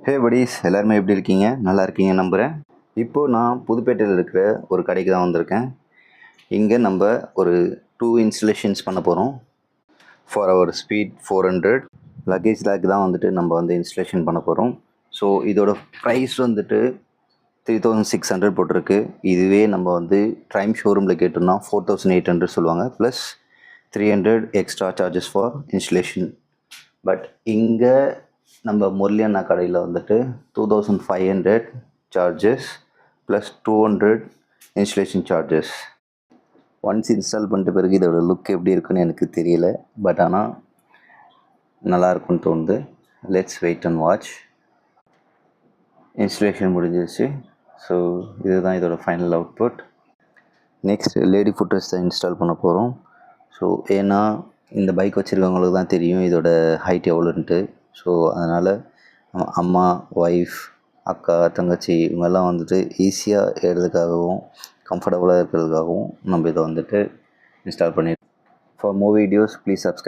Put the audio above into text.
ஹே buddies, எல்லாருமே எப்படி இருக்கீங்க? நல்லா இருக்கீங்க நம்புகிறேன். இப்போது நான் புதுப்பேட்டையில் இருக்கிற ஒரு கடைக்கு தான் வந்திருக்கேன். இங்கே நம்ம ஒரு 2 இன்ஸ்டலேஷன்ஸ் பண்ண போகிறோம். ஃபார் அவர் ஸ்பீட் 400 லக்கேஜ் லேக் தான் வந்துட்டு நம்ம வந்து இன்ஸ்டலேஷன் பண்ண போகிறோம். ஸோ இதோட ப்ரைஸ் வந்துட்டு 3600 போட்டிருக்கு. இதுவே நம்ம வந்து ட்ரைம் ஷோரூமில் கேட்டோம்னா 4800 சொல்லுவாங்க, plus 300 extra charges for installation. But இங்கே நம்ம முரளி அண்ணா கடையில் வந்துட்டு 2500 charges plus 200 installation charges. Once install பண்ணிட்ட பிறகு இதோட லுக் எப்படி இருக்குன்னு எனக்கு தெரியல, பட் ஆனால் நல்லாயிருக்குன்னு தோணுது. Let's wait and watch. Installation முடிஞ்சிருச்சு. ஸோ இதுதான் இதோட final output. Next lady footrest தான் இன்ஸ்டால் பண்ண போகிறோம். ஸோ ஏன்னா இந்த பைக் வச்சுருக்கவங்களுக்கு தான் தெரியும் இதோட ஹைட் எவ்வளோன்ட்டு. ஸோ அதனால் அம்மா, ஒய்ஃப், அக்கா, தங்கச்சி இவங்கெல்லாம் வந்துட்டு ஈஸியாக ஏறுறதுக்காகவும் கம்ஃபர்டபுளாக இருக்கிறதுக்காகவும் நம்ம இதை வந்துட்டு இன்ஸ்டால் பண்ணிடுறோம். For more videos please subscribe.